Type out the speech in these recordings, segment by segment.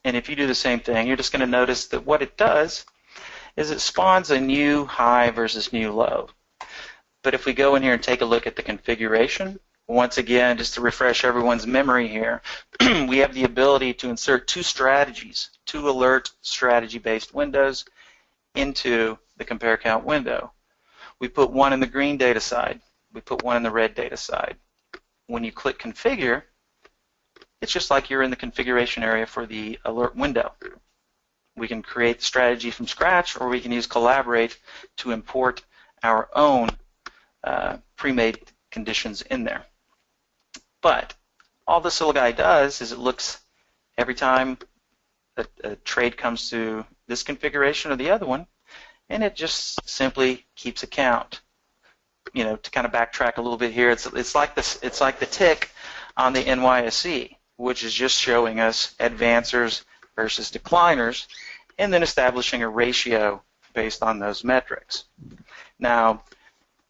And if you do the same thing, you're just going to notice that what it does is it spawns a new high versus new low. But if we go in here and take a look at the configuration, once again, just to refresh everyone's memory here, we have the ability to insert two strategies, two alert strategy-based windows into the compare count window. We put one in the green data side. We put one in the red data side. When you click configure, it's just like you're in the configuration area for the alert window. We can create the strategy from scratch, or we can use collaborate to import our own pre-made conditions in there. But all this little guy does is it looks every time a trade comes to this configuration or the other one, and it just simply keeps a count. You know, to kind of backtrack a little bit here, it's like this. It's like the tick on the NYSE, which is just showing us advancers versus decliners, and then establishing a ratio based on those metrics. Now,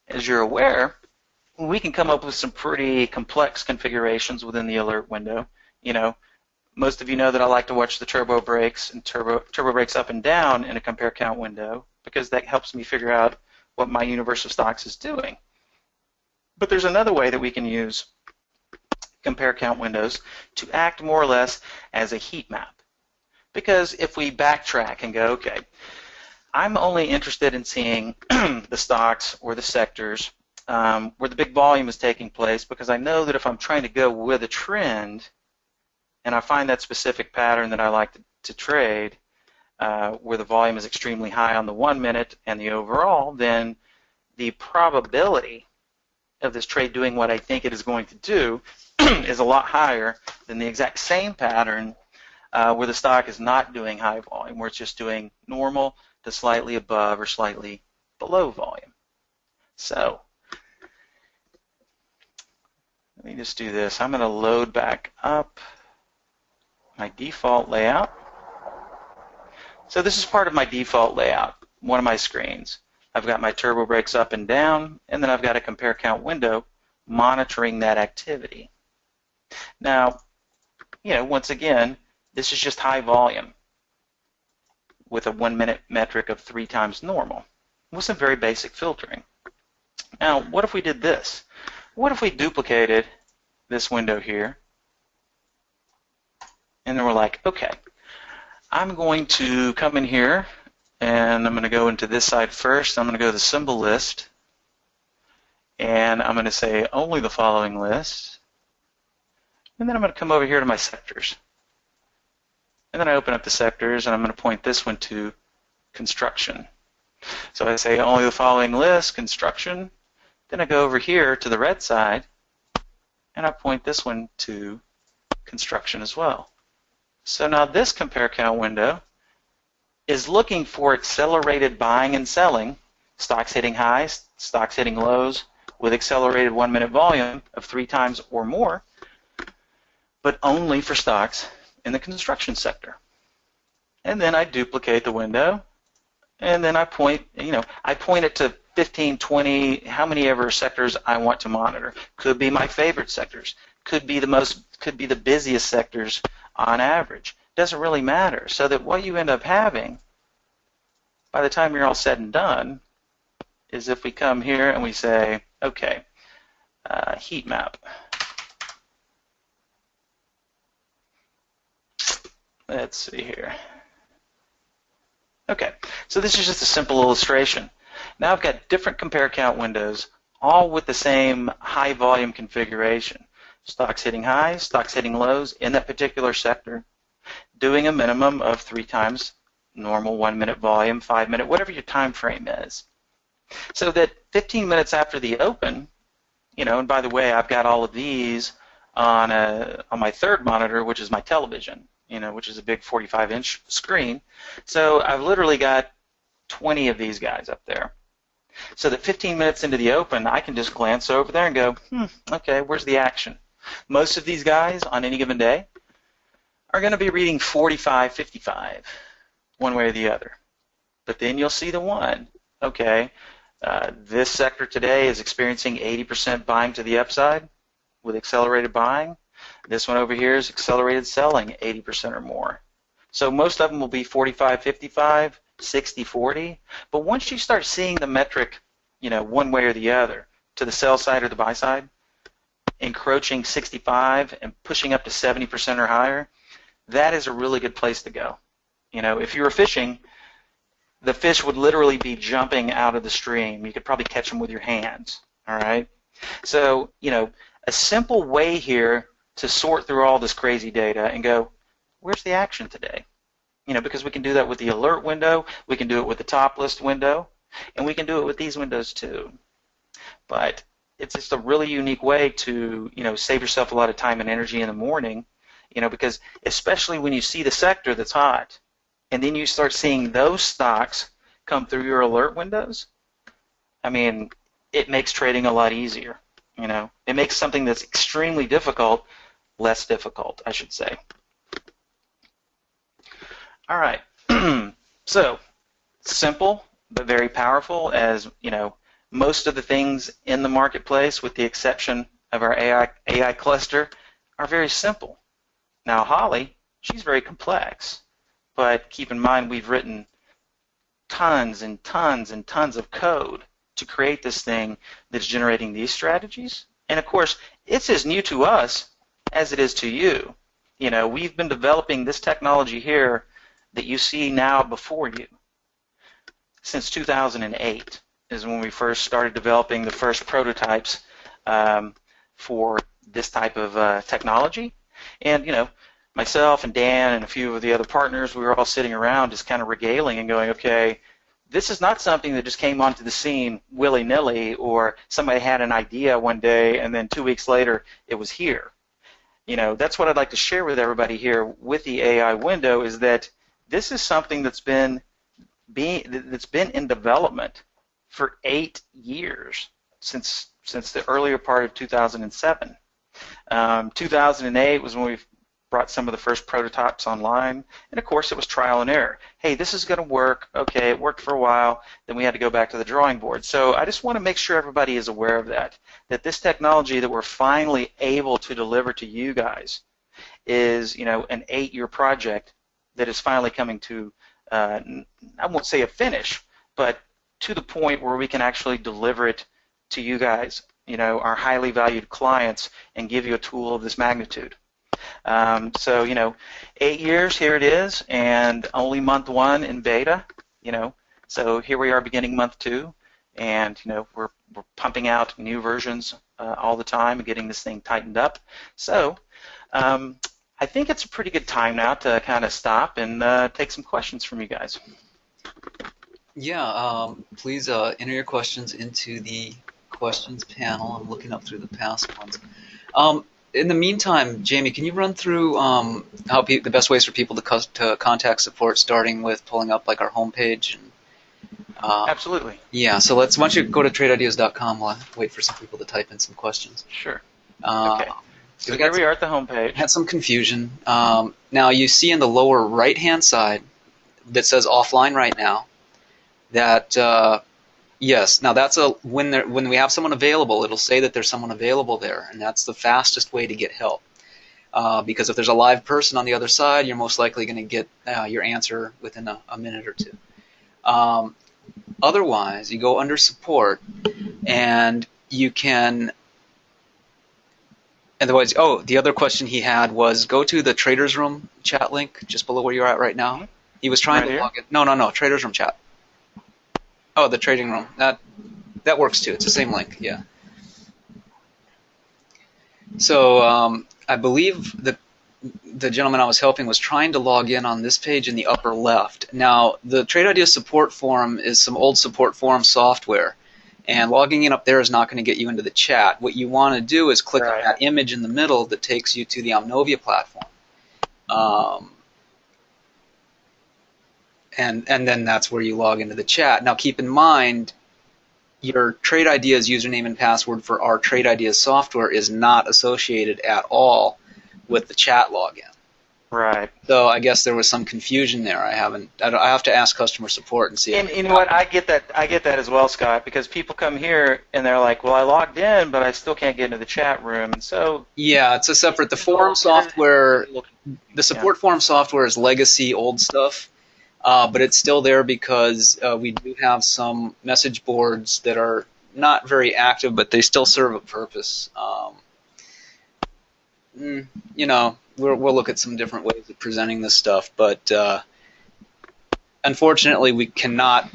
as you're aware, we can come up with some pretty complex configurations within the alert window. You know, most of you know that I like to watch the turbo breaks and turbo breaks up and down in a compare count window because that helps me figure out what my universe of stocks is doing. But there's another way that we can use compare count windows to act more or less as a heat map. Because if we backtrack and go, okay, I'm only interested in seeing the stocks or the sectors where the big volume is taking place, because I know that if I'm trying to go with a trend and I find that specific pattern that I like to trade, where the volume is extremely high on the 1 minute and the overall, then the probability of this trade doing what I think it is going to do is a lot higher than the exact same pattern where the stock is not doing high volume, where it's just doing normal to slightly above or slightly below volume. So let me just do this. I'm going to load back up my default layout. So this is part of my default layout, one of my screens. I've got my turbo breaks up and down, and then I've got a compare count window monitoring that activity. Now, you know, once again, this is just high volume with a 1 minute metric of 3 times normal with some very basic filtering. Now, what if we did this? What if we duplicated this window here, and then we're like, okay, I'm going to come in here, and I'm going to go into this side first. I'm going to go to the symbol list, and I'm going to say only the following list, and then I'm going to come over here to my sectors. And then I open up the sectors, and I'm going to point this one to construction. So I say only the following list, construction. Then I go over here to the red side, and I point this one to construction as well. So now this compare count window is looking for accelerated buying and selling, stocks hitting highs, stocks hitting lows, with accelerated 1 minute volume of 3 times or more, but only for stocks in the construction sector. And then I duplicate the window, and then I point, I point it to 15, 20, how many ever sectors I want to monitor. Could be my favorite sectors. Could be the busiest sectors on average. Doesn't really matter. So that what you end up having by the time you're all said and done is if we come here and we say, okay, heat map. Let's see here. Okay, so this is just a simple illustration. Now I've got different compare count windows, all with the same high volume configuration. Stocks hitting highs, stocks hitting lows in that particular sector, doing a minimum of 3 times normal 1 minute volume, 5 minute, whatever your time frame is. So that 15 minutes after the open, and by the way, I've got all of these on my third monitor, which is my television, which is a big 45-inch screen. So I've literally got 20 of these guys up there. So that 15 minutes into the open, I can just glance over there and go, okay, where's the action? Most of these guys on any given day are going to be reading 45, 55, one way or the other. But then you'll see the one. Okay, this sector today is experiencing 80% buying to the upside with accelerated buying. This one over here is accelerated selling, 80% or more. So most of them will be 45-55, 60-40. But once you start seeing the metric, one way or the other, to the sell side or the buy side, encroaching 65 and pushing up to 70% or higher, that is a really good place to go. If you were fishing, the fish would literally be jumping out of the stream. You could probably catch them with your hands, all right? So, a simple way here to sort through all this crazy data and go, where's the action today? Because we can do that with the alert window, we can do it with the top list window, and we can do it with these windows too. But it's just a really unique way to, save yourself a lot of time and energy in the morning, because especially when you see the sector that's hot, and then you start seeing those stocks come through your alert windows, it makes trading a lot easier. It makes something that's extremely difficult less difficult, I should say. All right. So, simple but very powerful, as most of the things in the marketplace, with the exception of our AI cluster, are very simple. Now, Holly, she's very complex, but keep in mind we've written tons and tons and tons of code to create this thing that's generating these strategies. And of course, it's as new to us as it is to you. We've been developing this technology here that you see now before you since 2008 is when we first started developing the first prototypes for this type of technology. And, myself and Dan and a few of the other partners, we were all sitting around just kind of regaling and going, okay, this is not something that just came onto the scene willy-nilly, or somebody had an idea one day and then 2 weeks later it was here. That's what I'd like to share with everybody here with the AI window, is that this is something that's been in development for 8 years, since the earlier part of 2007. 2008 was when we brought some of the first prototypes online, and of course it was trial and error. Hey, this is going to work. Okay, it worked for a while, then we had to go back to the drawing board. So I just want to make sure everybody is aware of that this technology that we're finally able to deliver to you guys is, an 8-year project that is finally coming to, I won't say a finish, but to the point where we can actually deliver it to you guys, our highly valued clients, and give you a tool of this magnitude. So, 8 years, here it is, and only month 1 in beta, so here we are beginning month 2, and, we're pumping out new versions all the time and getting this thing tightened up. So, I think it's a pretty good time now to kind of stop and take some questions from you guys. Yeah, please enter your questions into the questions panel. I'm looking up through the past ones. In the meantime, Jamie, can you run through the best ways for people to contact support, starting with pulling up like our homepage? And, Absolutely. Yeah, so why don't you go to tradeideas.com while I wait for some people to type in some questions. Sure. Okay. So here we are at the homepage. Had some confusion. Now you see in the lower right-hand side that says offline right now. That yes, now that's when we have someone available, it'll say that there's someone available there, and that's the fastest way to get help. Because if there's a live person on the other side, you're most likely going to get your answer within a minute or two. Otherwise, you go under support, and you can. Otherwise, the other question he had was go to the Traders Room chat link just below where you're at right now. He was trying to log in. No, Traders Room chat. Oh, the trading room. That works too. It's the same link, yeah. So I believe the gentleman I was helping was trying to log in on this page in the upper left. Now, the Trade Ideas support forum is some old support forum software, and logging in up there is not going to get you into the chat. What you want to do is click on that image in the middle that takes you to the Omnovia platform. And then that's where you log into the chat. Now keep in mind, your Trade Ideas username and password for our Trade Ideas software is not associated at all with the chat login. Right. So I guess there was some confusion there. I have to ask customer support and see. And you know what? I get that. I get that as well, Scott, because people come here and they're like, "Well, I logged in, but I still can't get into the chat room." And so, Yeah, it's a separate. The forum software, the support forum software is legacy old stuff, but it's still there because we do have some message boards that are not very active, but they still serve a purpose. You know, we'll look at some different ways of presenting this stuff, but unfortunately, we cannot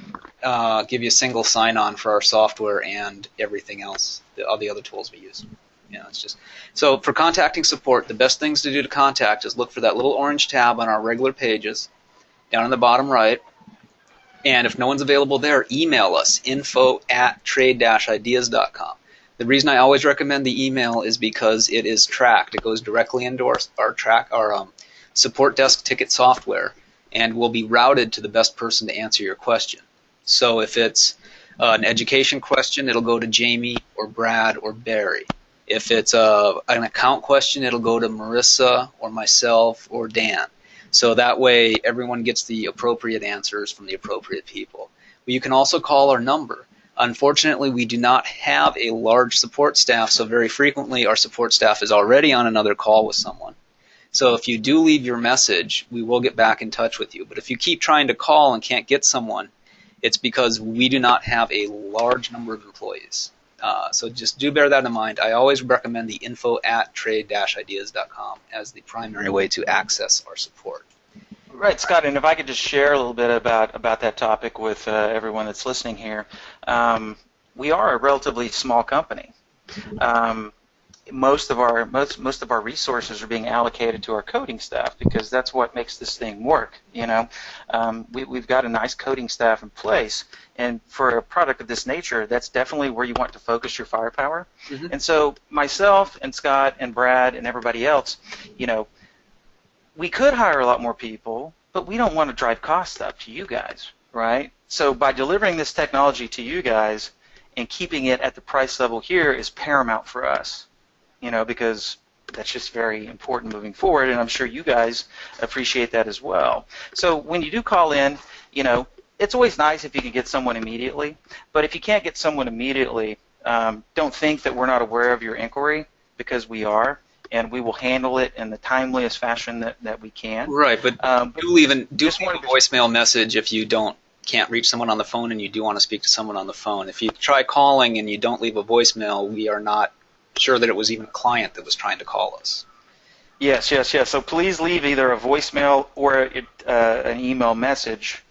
give you a single sign-on for our software and everything else, all the other tools we use. You know, it's just so for contacting support, the best things to do to contact is look for that little orange tab on our regular pages down in the bottom right. And if no one's available there, email us, info@trade-ideas.com. The reason I always recommend the email is because it is tracked. It goes directly into our support desk ticket software and will be routed to the best person to answer your question. So if it's an education question, it'll go to Jamie or Brad or Barry. If it's an account question, it'll go to Marissa or myself or Dan. So that way everyone gets the appropriate answers from the appropriate people. But you can also call our number. Unfortunately, we do not have a large support staff, so very frequently our support staff is already on another call with someone. So if you do leave your message, we will get back in touch with you. But if you keep trying to call and can't get someone, it's because we do not have a large number of employees. So just do bear that in mind. I always recommend the info@trade-ideas.com as the primary way to access our support. right, Scott, and if I could just share a little bit about that topic with everyone that's listening here. We are a relatively small company. Most of our resources are being allocated to our coding staff because that's what makes this thing work. You know, we've got a nice coding staff in place, and for a product of this nature, that's definitely where you want to focus your firepower. Mm-hmm. And so myself and Scott and Brad and everybody else, you know, we could hire a lot more people, but we don't want to drive costs up to you guys, right? So by delivering this technology to you guys and keeping it at the price level here is paramount for us. You know, because that's just very important moving forward, and I'm sure you guys appreciate that as well. So when you do call in, you know, it's always nice if you can get someone immediately, but if you can't get someone immediately, don't think that we're not aware of your inquiry, because we are, and we will handle it in the timeliest fashion that we can. Right, but do leave a voicemail message if you can't reach someone on the phone and you do want to speak to someone on the phone. If you try calling and you don't leave a voicemail, we are not sure that it was even a client that was trying to call us. Yes. So please leave either a voicemail or an email message,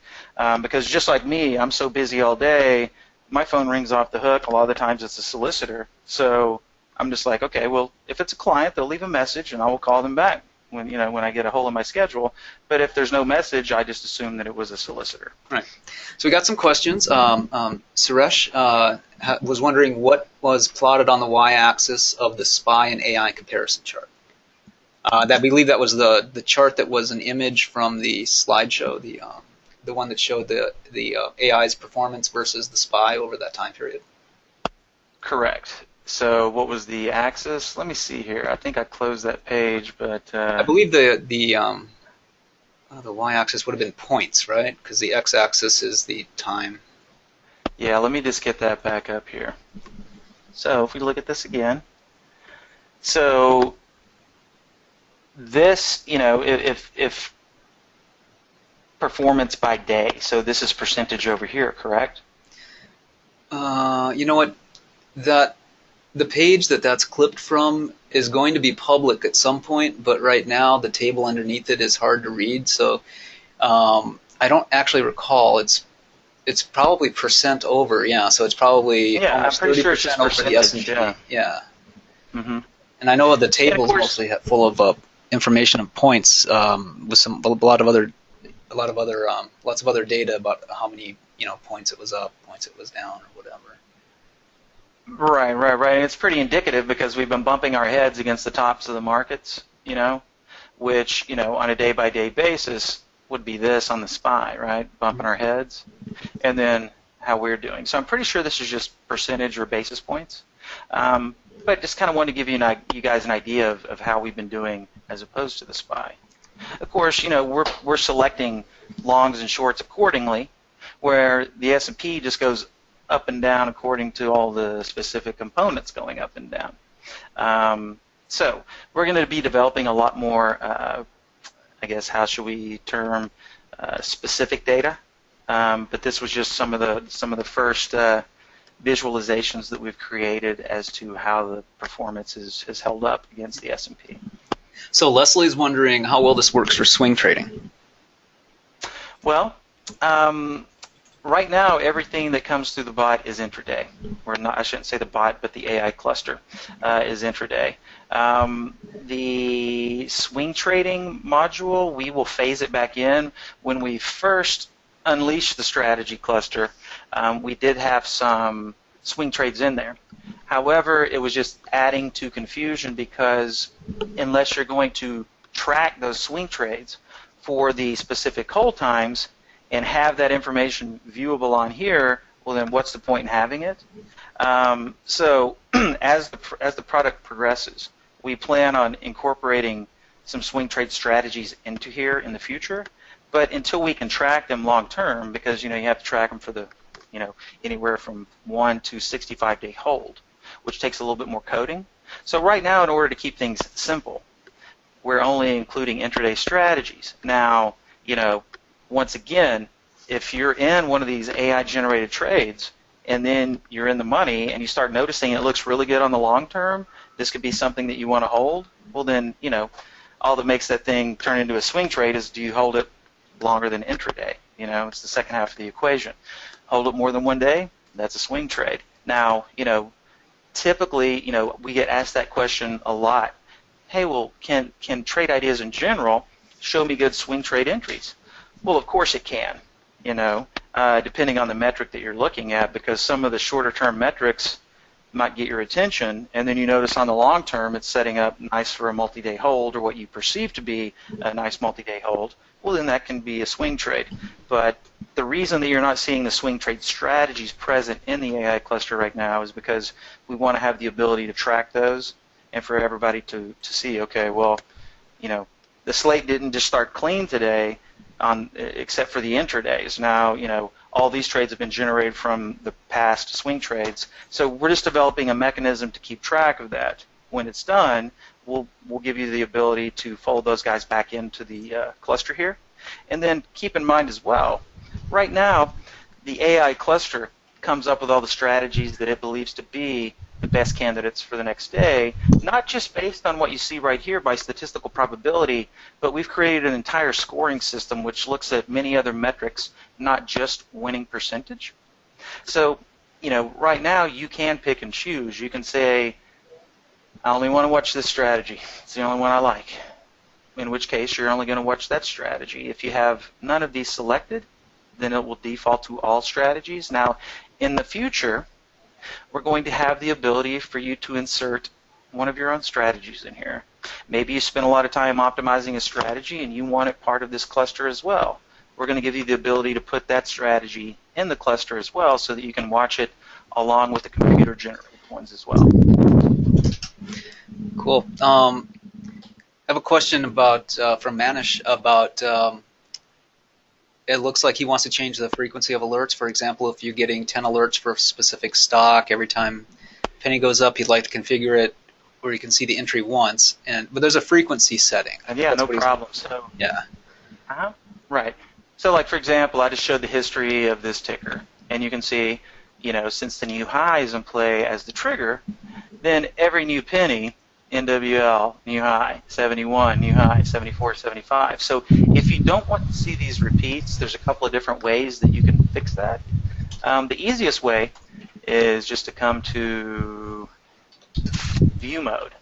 because just like me, I'm so busy all day, my phone rings off the hook. A lot of the times it's a solicitor. So I'm just like, okay, well, if it's a client, they'll leave a message and I will call them back when I get a hold of my schedule. But if there's no message, I just assume that it was a solicitor. Right. So we got some questions. Suresh was wondering what was plotted on the y-axis of the SPY and AI comparison chart. I believe that was the chart that was an image from the slideshow, the one that showed the AI's performance versus the SPY over that time period. Correct. So what was the axis? Let me see here. I think I closed that page, but I believe the y-axis would have been points, right? Because the x-axis is the time. Yeah, let me just get that back up here. So if we look at this again, so this, you know, if performance by day, so this is percentage over here, correct? You know what? The page that's clipped from is going to be public at some point, but right now the table underneath it is hard to read, so I don't actually recall. It's probably percent over, yeah. So it's probably almost 30% over the S&P. Yeah. Mm-hmm. And I know the table is mostly full of information of points with lots of other data about how many points it was up, points it was down, or whatever. Right. And it's pretty indicative because we've been bumping our heads against the tops of the markets, which on a day-by-day basis would be this on the SPY, right? Bumping our heads, and then how we're doing. So I'm pretty sure this is just percentage or basis points, but just kind of wanted to give you guys an idea of how we've been doing as opposed to the SPY. Of course, we're selecting longs and shorts accordingly, where the S&P just goes up and down according to all the specific components going up and down. So we're going to be developing a lot more, I guess, how should we term, specific data. But this was just some of the first visualizations that we've created as to how the performance has held up against the S&P. So Leslie's wondering how well this works for swing trading. Well, right now everything that comes through the bot is intraday. I shouldn't say the bot, but the AI cluster is intraday. The swing trading module, we will phase it back in. When we first unleashed the strategy cluster, we did have some swing trades in there. However, it was just adding to confusion because unless you're going to track those swing trades for the specific hold times and have that information viewable on here, well then what's the point in having it? So as the product progresses, we plan on incorporating some swing trade strategies into here in the future, but until we can track them long term, because you have to track them for the anywhere from 1 to 65-day hold, which takes a little bit more coding. So right now, in order to keep things simple, we're only including intraday strategies. Now, once again, if you're in one of these AI-generated trades and then you're in the money and you start noticing it looks really good on the long term, this could be something that you want to hold, well then, all that makes that thing turn into a swing trade is, do you hold it longer than intraday? It's the second half of the equation. Hold it more than one day, that's a swing trade. Now, typically, we get asked that question a lot. Hey, well, can trade ideas in general show me good swing trade entries? Well, of course it can, depending on the metric that you're looking at, because some of the shorter term metrics might get your attention, and then you notice on the long term it's setting up nice for a multi-day hold, or what you perceive to be a nice multi-day hold. Well, then that can be a swing trade. But the reason that you're not seeing the swing trade strategies present in the AI cluster right now is because we want to have the ability to track those and for everybody to see, okay, well, the slate didn't just start clean today except for the intradays. Now, all these trades have been generated from the past swing trades. So we're just developing a mechanism to keep track of that. When it's done, we'll give you the ability to fold those guys back into the cluster here. And then keep in mind as well, right now, the AI cluster comes up with all the strategies that it believes to be the best candidates for the next day, not just based on what you see right here by statistical probability, but we've created an entire scoring system which looks at many other metrics, not just winning percentage. So, right now you can pick and choose. You can say, I only want to watch this strategy. It's the only one I like. In which case, you're only going to watch that strategy. If you have none of these selected, then it will default to all strategies. Now, in the future, we're going to have the ability for you to insert one of your own strategies in here. Maybe you spend a lot of time optimizing a strategy and you want it part of this cluster as well. We're going to give you the ability to put that strategy in the cluster as well so that you can watch it along with the computer-generated ones as well. Cool. I have a question about from Manish about it looks like he wants to change the frequency of alerts. For example, if you're getting 10 alerts for a specific stock, every time penny goes up, he'd like to configure it where you can see the entry once. But there's a frequency setting. Yeah, no problem. So yeah. Right. So, like for example, I just showed the history of this ticker, and you can see, since the new high is in play as the trigger, then every new penny, NWL, new high, 71, new high, 74, 75. So if you don't want to see these repeats, there's a couple of different ways that you can fix that. The easiest way is just to come to view mode.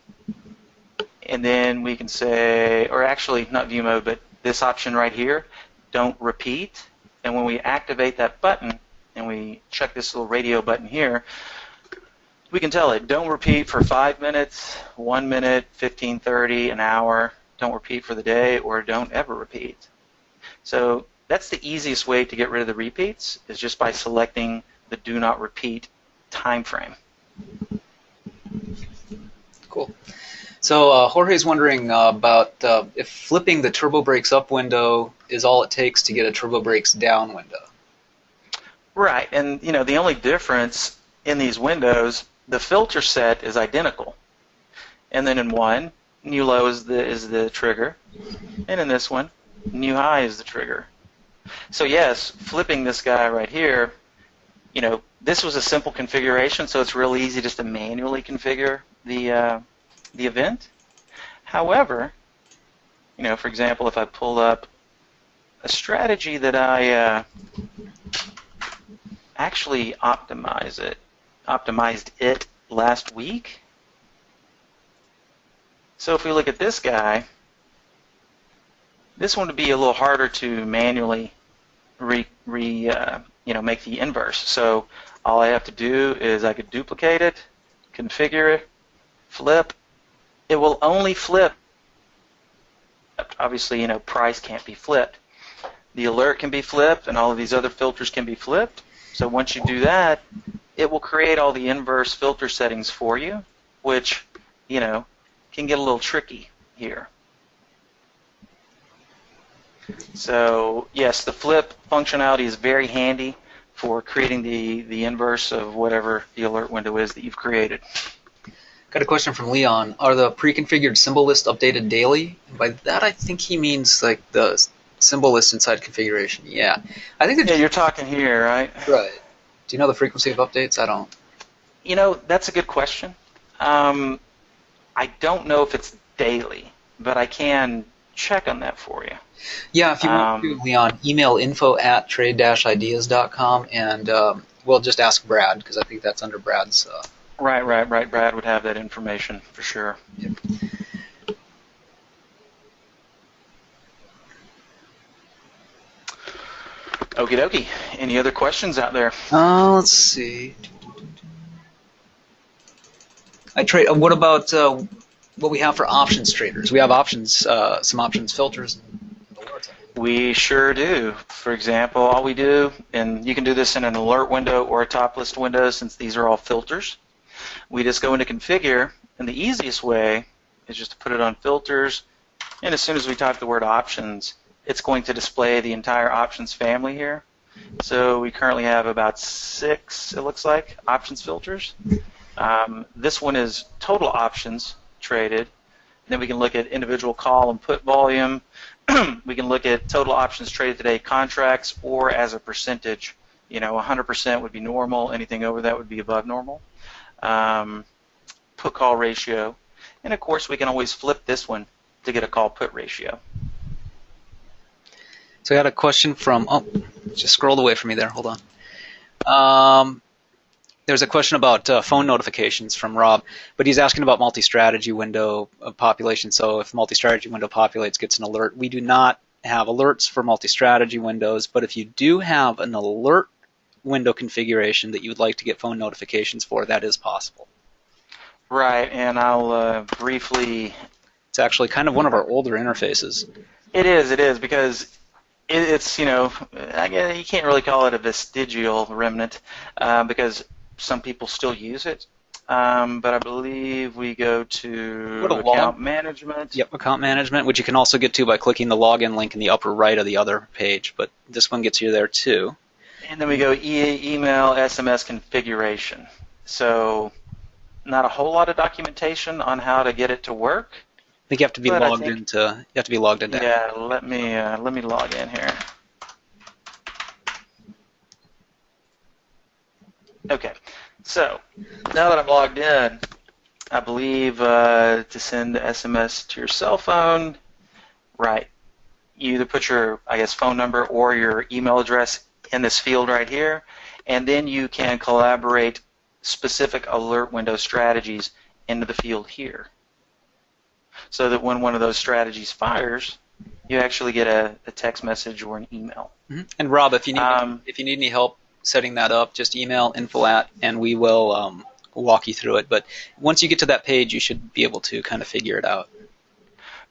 And then we can say, or actually not view mode, but this option right here, don't repeat. And when we activate that button and we check this little radio button here, we can tell it, don't repeat for 5 minutes, 1 minute, 15, 30, an hour. Don't repeat for the day, or don't ever repeat. So that's the easiest way to get rid of the repeats, is just by selecting the do not repeat time frame. Cool. So Jorge's wondering about if flipping the turbo brakes up window is all it takes to get a turbo brakes down window. Right, and the only difference in these windows, the filter set is identical. And then in one, new low is the trigger, and in this one, new high is the trigger. So yes, flipping this guy right here, this was a simple configuration, so it's real easy just to manually configure the event. However, for example, if I pull up a strategy that I actually optimized it last week. So if we look at this guy, this one would be a little harder to manually make the inverse. So all I have to do is I could duplicate it, configure it, flip. It will only flip. Obviously, price can't be flipped. The alert can be flipped, and all of these other filters can be flipped. So once you do that, it will create all the inverse filter settings for you, which, can get a little tricky here. So yes, the flip functionality is very handy for creating the inverse of whatever the alert window is that you've created. Got a question from Leon. Are the pre-configured symbol list updated daily? And by that, I think he means like the symbol list inside configuration. Yeah, I think. Yeah, you're talking here, right? Right. Do you know the frequency of updates? I don't. That's a good question. I don't know if it's daily, but I can check on that for you. Yeah, if you want to, Leon, email info@trade-ideas.com, and we'll just ask Brad, because I think that's under Brad's. Right. Brad would have that information for sure. Yep. Okie dokie. Any other questions out there? Let's see. What about what we have for options traders? We have options, some options filters. We sure do. For example, all we do, and you can do this in an alert window or a top list window since these are all filters. We just go into configure, and the easiest way is just to put it on filters, and as soon as we type the word options, it's going to display the entire options family here. So we currently have about 6, it looks like, options filters. This one is total options traded. Then we can look at individual call and put volume. We can look at total options traded today contracts or as a percentage. 100% would be normal. Anything over that would be above normal. Put call ratio. And of course, we can always flip this one to get a call put ratio. So I got a question from, just scrolled away from me there, hold on. There's a question about phone notifications from Rob, but he's asking about multi-strategy window population. So if multi-strategy window populates, gets an alert. We do not have alerts for multi-strategy windows, but if you do have an alert window configuration that you would like to get phone notifications for, that is possible. Right, and I'll briefly... It's actually kind of one of our older interfaces. It is, because it's, I guess you can't really call it a vestigial remnant because some people still use it. But I believe we go to account management. Yep, account management, which you can also get to by clicking the login link in the upper right of the other page. But this one gets you there too. And then we go email SMS configuration. So not a whole lot of documentation on how to get it to work. I think you have to be logged into. You have to be logged into. Yeah, let me log in here. Okay, so now that I'm logged in, I believe to send the SMS to your cell phone, right? You either put your, phone number or your email address in this field right here, and then you can collaborate specific alert window strategies into the field here, so that when one of those strategies fires, you actually get a text message or an email. Mm-hmm. And Rob, if you need any help setting that up, just email info@ and we will walk you through it. But once you get to that page, you should be able to kind of figure it out.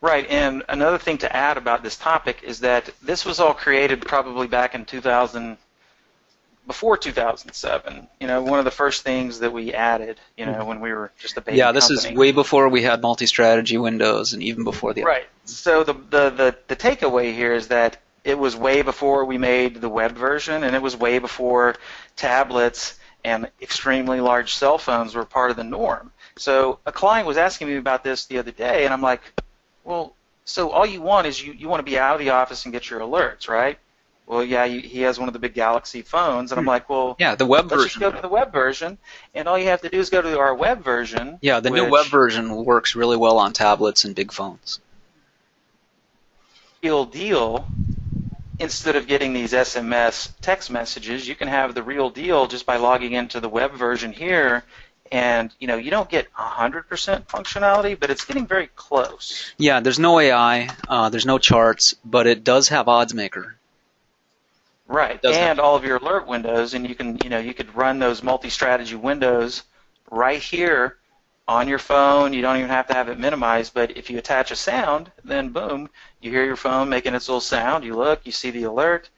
Right, and another thing to add about this topic is that this was all created probably back in 2000, before 2007. One of the first things that we added, when we were just a baby Yeah, this is company. way before we had multi-strategy windows, and even before the Right. So the takeaway here is that it was way before we made the web version, and it was way before tablets and extremely large cell phones were part of the norm. So a client was asking me about this the other day, and I'm like, well, so all you want is you want to be out of the office and get your alerts, right? Well, yeah, he has one of the big Galaxy phones, and I'm like, well, Yeah, the web let's just version. go to the web version, and all you have to do is go to our web version. Yeah, the new web version works really well on tablets and big phones. Real deal. Instead of getting these SMS text messages, you can have the real deal just by logging into the web version here, and you don't get 100% functionality, but it's getting very close. Yeah, there's no AI, there's no charts, but it does have odds maker. Right, and all of your alert windows, and you could run those multi-strategy windows right here on your phone. You don't even have to have it minimized, but if you attach a sound, then boom, you hear your phone making its little sound, you look, you see the alert,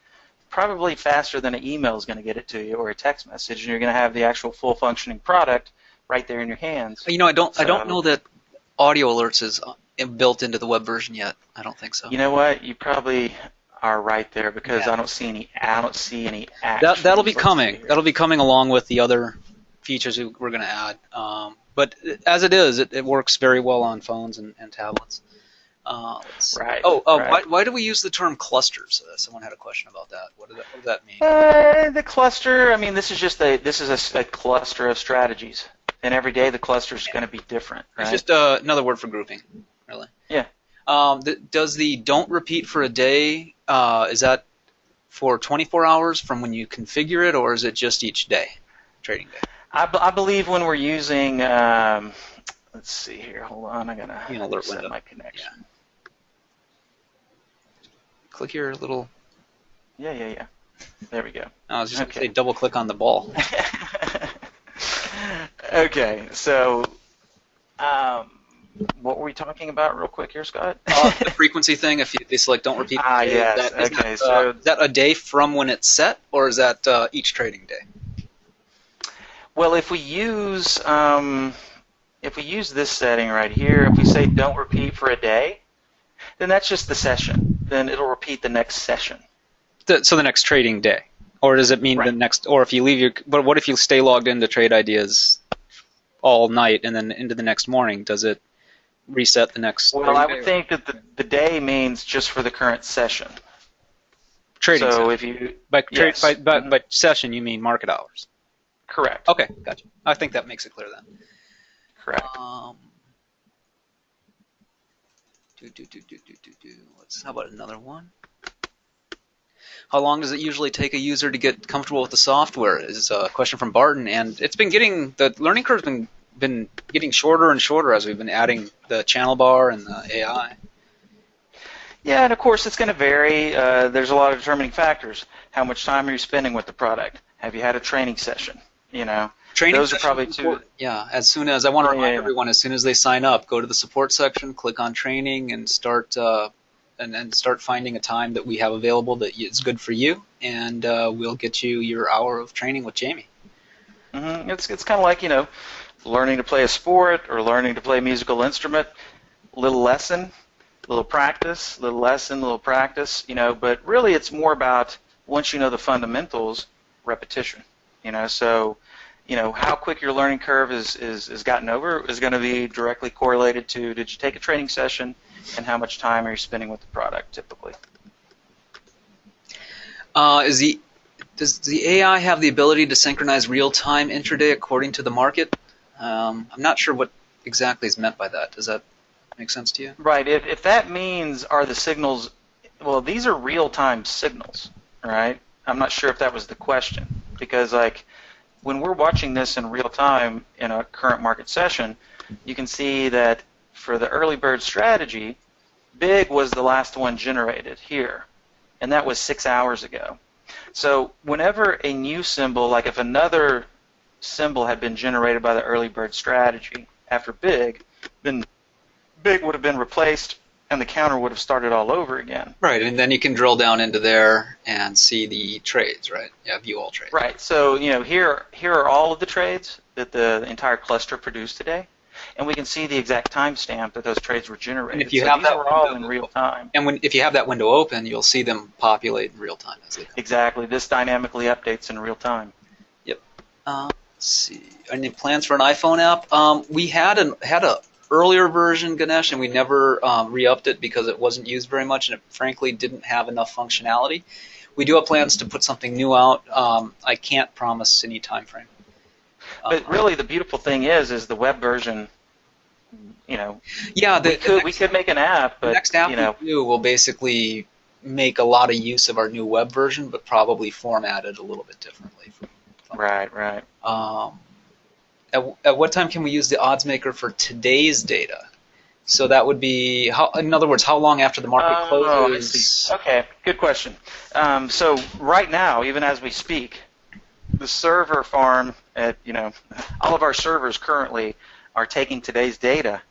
probably faster than an email is going to get it to you or a text message, and you're going to have the actual full functioning product right there in your hands. I don't know that audio alerts is built into the web version yet. I don't think so. You know what? You probably are right there, because Yeah. I don't see any actions. That'll be coming. That'll be coming along with the other features we're going to add. But as it is, it works very well on phones and tablets. Right. Right. Why do we use the term clusters? Someone had a question about that. What does that mean? The cluster. I mean, this is a cluster of strategies, and every day the cluster is going to be different. Right? It's just another word for grouping, really. Yeah. Does the don't repeat for a day? Is that for 24 hours from when you configure it, or is it just each day, trading day? I believe when we're using, let's see here, hold on, I gotta set my connection. Yeah. Click your little. Yeah. There we go. I was just going to say double click on the ball. Okay, so what were we talking about real quick here, Scott? The frequency thing, if they select don't repeat. Yes. Is that a day from when it's set, or is that each trading day? Well, if we use this setting right here, if we say don't repeat for a day, then that's just the session. Then it'll repeat the next session. So the next trading day, or does it mean the next? Or if you leave your, but what if you stay logged into trade ideas all night and then into the next morning? Does it reset the next? Well, I would think that the day means just for the current session. Trading. So session. if you by session you mean market hours. Correct. Okay, gotcha. I think that makes it clear then. Correct. How about another one? How long does it usually take a user to get comfortable with the software? Is a question from Barton, and it's been the learning curve's been getting shorter and shorter as we've been adding the channel bar and the AI. Yeah, and of course it's going to vary. There's a lot of determining factors. How much time are you spending with the product? Have you had a training session? Training those are probably two. Yeah, as soon as I want to remind everyone, as soon as they sign up, go to the support section, click on training, and start finding a time that we have available that is good for you, and we'll get you your hour of training with Jamie. Mm-hmm. It's kind of like learning to play a sport or learning to play a musical instrument. Little lesson, little practice, little lesson, little practice. But really it's more about once you know the fundamentals, repetition. So how quick your learning curve is gotten over is going to be directly correlated to did you take a training session and how much time are you spending with the product typically. Does the AI have the ability to synchronize real-time intraday according to the market? I'm not sure what exactly is meant by that. Does that make sense to you? Right. If that means are the signals, well, these are real-time signals, right? I'm not sure if that was the question, because when we're watching this in real time in a current market session, you can see that for the early bird strategy, big was the last one generated here, and that was 6 hours ago. So whenever a new symbol, like if another symbol had been generated by the early bird strategy after big, then big would have been replaced and the counter would have started all over again. Right, and then you can drill down into there and see the trades, right? Yeah, view all trades. Right. So, here are all of the trades that the entire cluster produced today, and we can see the exact timestamp that those trades were generated. And if you so have these that were all window, in real time. And if you have that window open, you'll see them populate in real time as they come. Exactly. This dynamically updates in real time. Yep. Let's see. Any plans for an iPhone app? We had a earlier version, Ganesh, and we never re-upped it because it wasn't used very much, and it frankly didn't have enough functionality. We do have plans to put something new out. I can't promise any time frame. But really, the beautiful thing is the web version. Yeah, we could make an app, but the next app we do will basically make a lot of use of our new web version, but probably format it a little bit differently. Right. At what time can we use the odds maker for today's data? So that would be, in other words, how long after the market closes? I see. Okay, good question. So right now, even as we speak, the server farm at all of our servers currently are taking today's data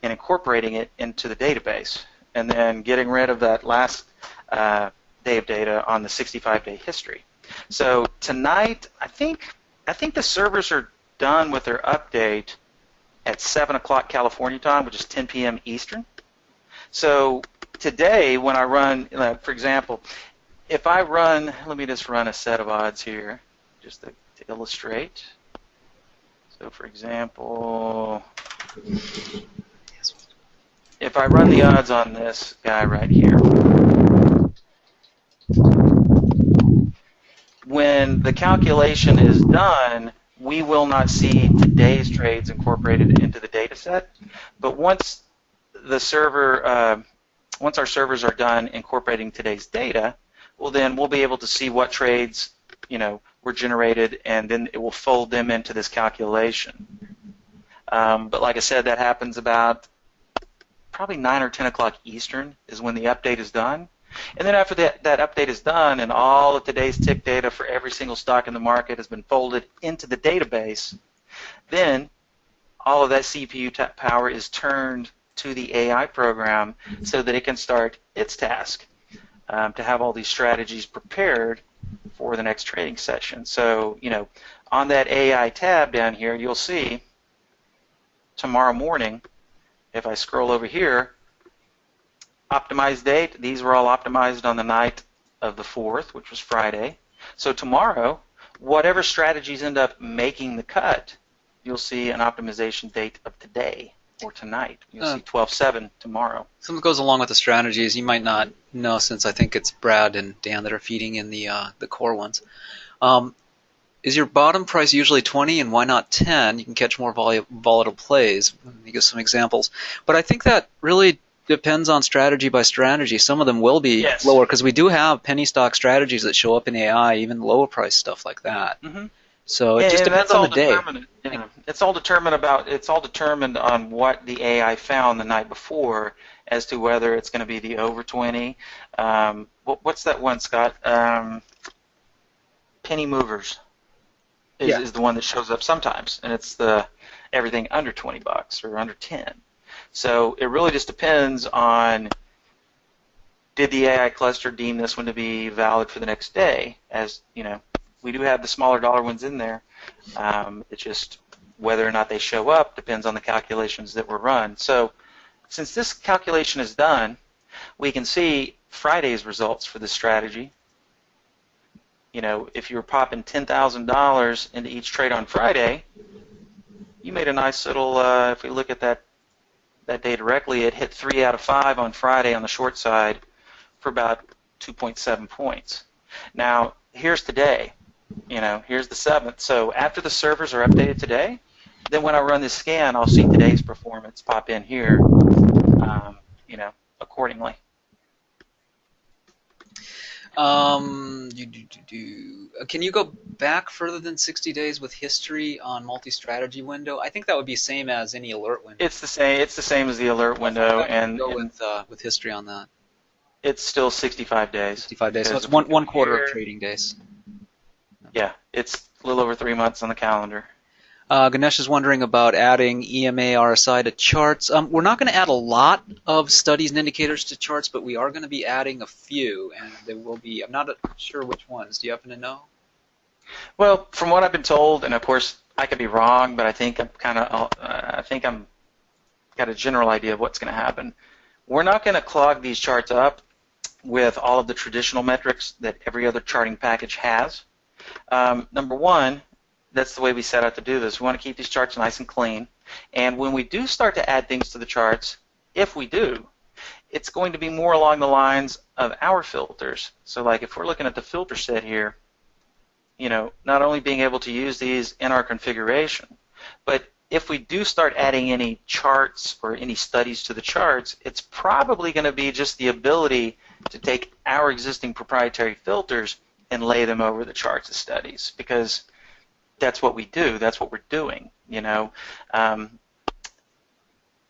and incorporating it into the database, and then getting rid of that last day of data on the 65-day history. So tonight, I think the servers are done with their update at 7 o'clock California time, which is 10 p.m. Eastern. So today, when I run, for example, if I run, let me just run a set of odds here, just to illustrate. So for example, if I run the odds on this guy right here, when the calculation is done, we will not see today's trades incorporated into the data set. But once our servers are done incorporating today's data, we'll be able to see what trades were generated, and then it will fold them into this calculation. But like I said, that happens about probably 9 or 10 o'clock Eastern is when the update is done. And then after that update is done and all of today's tick data for every single stock in the market has been folded into the database, then all of that CPU power is turned to the AI program so that it can start its task to have all these strategies prepared for the next trading session. So, on that AI tab down here, you'll see tomorrow morning, if I scroll over here, optimized date, these were all optimized on the night of the 4th, which was Friday. So tomorrow, whatever strategies end up making the cut, you'll see an optimization date of today or tonight. You'll see 12/7 tomorrow. Something goes along with the strategies. You might not know, since I think it's Brad and Dan that are feeding in the core ones. Is your bottom price usually 20, and why not 10? You can catch more volatile plays. Let me give some examples. But I think that really depends on strategy by strategy. Some of them will be lower, because we do have penny stock strategies that show up in AI, even lower price stuff like that. Mm-hmm. So it just depends on the day. It's all determined on what the AI found the night before as to whether it's going to be the over 20. What's that one, Scott? Penny movers is the one that shows up sometimes, and it's the everything under $20 or under 10. So it really just depends on, did the AI cluster deem this one to be valid for the next day? As we do have the smaller dollar ones in there. It's just whether or not they show up depends on the calculations that were run. So since this calculation is done, we can see Friday's results for this strategy. If you were popping $10,000 into each trade on Friday, you made a nice little, if we look at that day directly, it hit 3 out of 5 on Friday on the short side for about 2.7 points. Now, here's today. Here's the 7th. So after the servers are updated today, then when I run this scan, I'll see today's performance pop in here, accordingly. Can you go back further than 60 days with history on multi-strategy window? I think that would be same as any alert window. It's the same. It's the same as the alert window, and go with history on that. It's still 65 days. 65 days. So it's one quarter of trading days. Yeah, it's a little over 3 months on the calendar. Ganesh is wondering about adding EMA RSI to charts. We're not going to add a lot of studies and indicators to charts, but we are going to be adding a few, and there will be. I'm not sure which ones. Do you happen to know? Well, from what I've been told, and of course I could be wrong, but I think I'm got a general idea of what's going to happen. We're not going to clog these charts up with all of the traditional metrics that every other charting package has. Number one, that's the way we set out to do this. We want to keep these charts nice and clean. And when we do start to add things to the charts, if we do, it's going to be more along the lines of our filters. So like if we're looking at the filter set here, not only being able to use these in our configuration, but if we do start adding any charts or any studies to the charts, it's probably going to be just the ability to take our existing proprietary filters and lay them over the charts as studies, because that's what we do. That's what we're doing,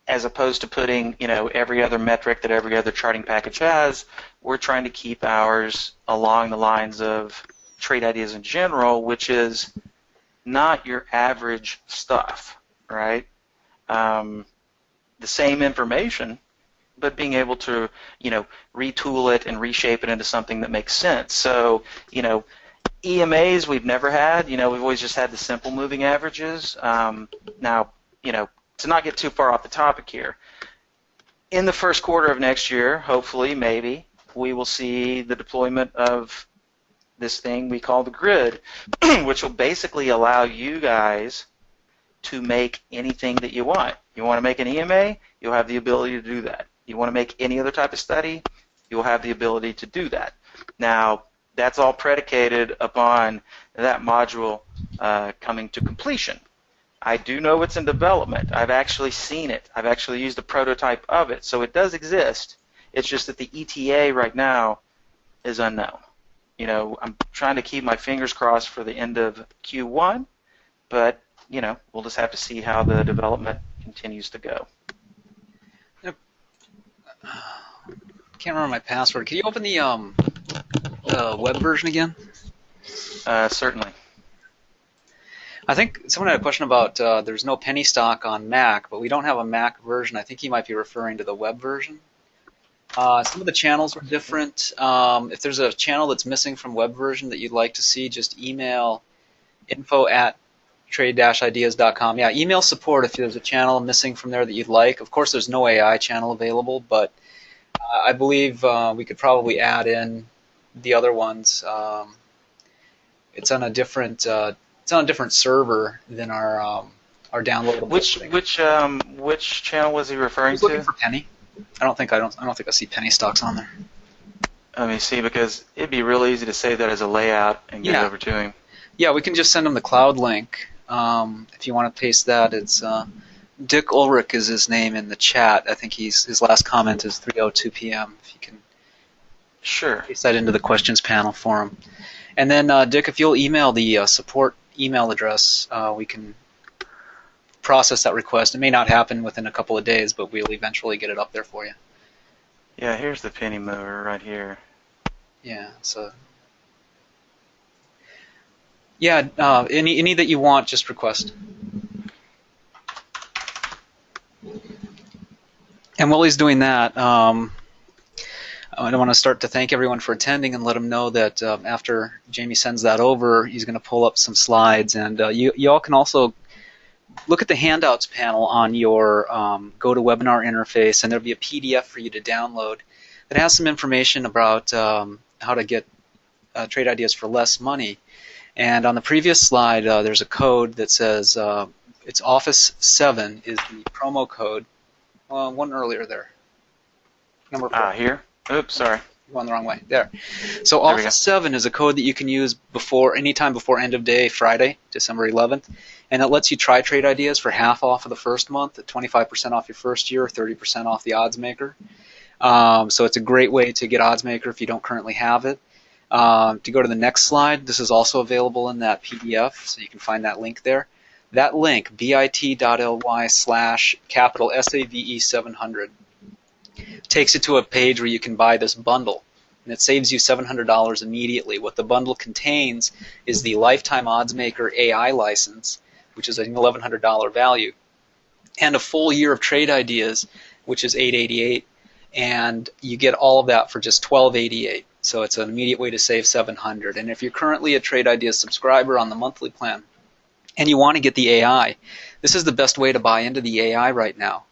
as opposed to putting, every other metric that every other charting package has. We're trying to keep ours along the lines of trade ideas in general, which is not your average stuff, right? The same information, but being able to, retool it and reshape it into something that makes sense. So, EMAs we've never had. We've always just had the simple moving averages. Now, to not get too far off the topic here, in the first quarter of next year, hopefully, maybe, we will see the deployment of this thing we call the grid, which will basically allow you guys to make anything that you want. You want to make an EMA, you'll have the ability to do that. You want to make any other type of study, you'll have the ability to do that. Now, that's all predicated upon that module coming to completion. I do know it's in development. I've actually seen it. I've actually used a prototype of it. So it does exist. It's just that the ETA right now is unknown. I'm trying to keep my fingers crossed for the end of Q1, but, we'll just have to see how the development continues to go. Can't remember my password. Can you open the web version again? Certainly. I think someone had a question about there's no penny stock on Mac, but we don't have a Mac version. I think he might be referring to the web version. Some of the channels are different. If there's a channel that's missing from web version that you'd like to see, just email info@trade-ideas.com. Yeah, email support if there's a channel missing from there that you'd like. Of course, there's no AI channel available, but I believe we could probably add in the other ones. It's on a different server than our downloadable. Which channel was he referring He's looking to? for penny. I don't think I see penny stocks on there. Let me see, because it'd be real easy to save that as a layout and get it over to him. Yeah, we can just send him the cloud link. If you want to paste that, it's Dick Ulrich is his name in the chat. I think his last comment is 3:02 p.m. If you can paste that into the questions panel for him. And then, Dick, if you'll email the support email address, we can process that request. It may not happen within a couple of days, but we'll eventually get it up there for you. Yeah, here's the penny mover right here. Yeah, so yeah, any that you want, just request. And while he's doing that, I want to start to thank everyone for attending and let them know that after Jamie sends that over, he's going to pull up some slides, and you all can also look at the handouts panel on your GoToWebinar interface, and there'll be a PDF for you to download that has some information about how to get trade ideas for less money. And on the previous slide, there's a code that says it's Office 7 is the promo code. One earlier there. Number 4. Here? Oops, sorry. Going the wrong way. There. So Office 7 is a code that you can use anytime before end of day Friday, December 11th, and it lets you try trade ideas for half off of the first month, at 25% off your first year, 30% off the odds maker. So it's a great way to get odds maker if you don't currently have it. To go to the next slide, this is also available in that PDF, so you can find that link there. That link, bit.ly/SAVE700, takes you to a page where you can buy this bundle, and it saves you $700 immediately. What the bundle contains is the Lifetime Odds Maker AI license, which is an $1,100 value, and a full year of trade ideas, which is $888, and you get all of that for just $1288. So it's an immediate way to save $700. And if you're currently a Trade Ideas subscriber on the monthly plan, and you want to get the AI, this is the best way to buy into the AI right now.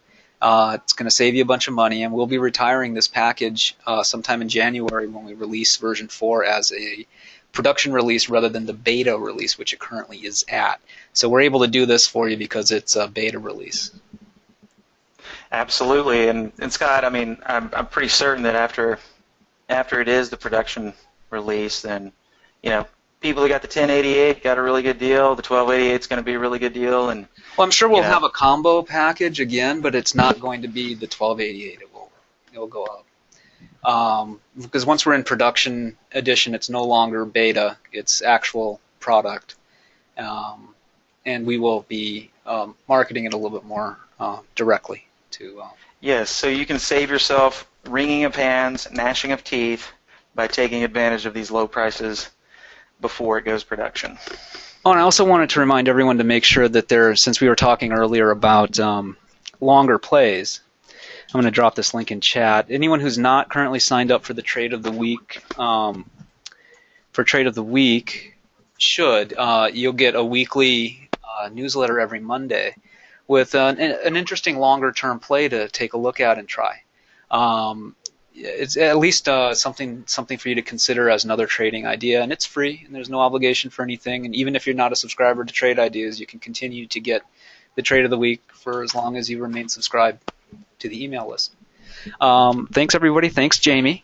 It's going to save you a bunch of money, and we'll be retiring this package sometime in January when we release version 4 as a production release rather than the beta release, which it currently is at. So we're able to do this for you because it's a beta release. Absolutely, and Scott, I mean, I'm pretty certain that after it is the production release, then people who got the 1088 got a really good deal. The 1288 is going to be a really good deal, and well, I'm sure we'll have a combo package again, but it's not going to be the 1288. It will go up because once we're in production edition, it's no longer beta; it's actual product, and we will be marketing it a little bit more directly to. Yes, so you can save yourself wringing of hands, gnashing of teeth by taking advantage of these low prices before it goes production. Oh, and I also wanted to remind everyone to make sure that since we were talking earlier about longer plays, I'm going to drop this link in chat. Anyone who's not currently signed up for the Trade of the Week, should. You'll get a weekly newsletter every Monday with an interesting longer-term play to take a look at and try. It's at least something for you to consider as another trading idea, and it's free, and there's no obligation for anything. And even if you're not a subscriber to Trade Ideas, you can continue to get the Trade of the Week for as long as you remain subscribed to the email list. Thanks, everybody. Thanks, Jamie.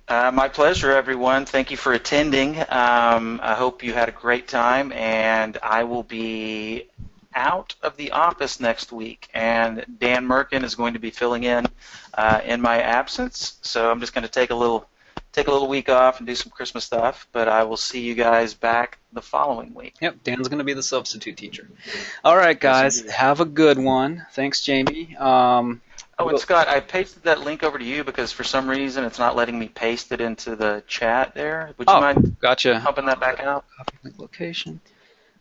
My pleasure, everyone. Thank you for attending. I hope you had a great time, and I will be out of the office next week, and Dan Merkin is going to be filling in my absence. So I'm just going to take a little week off and do some Christmas stuff. But I will see you guys back the following week. Yep, Dan's going to be the substitute teacher. All right, guys, have a good one. Thanks, Jamie. And Scott, I pasted that link over to you because for some reason it's not letting me paste it into the chat there. Would you mind pumping that back out? Copy link location.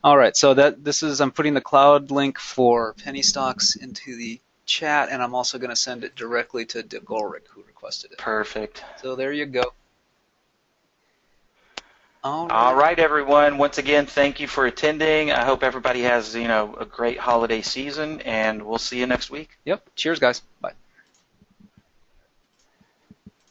All right, so I'm putting the cloud link for penny stocks into the chat, and I'm also going to send it directly to Dick Ulrich, who requested it. Perfect. So there you go. All right, everyone. Once again, thank you for attending. I hope everybody has a great holiday season, and we'll see you next week. Yep. Cheers, guys. Bye.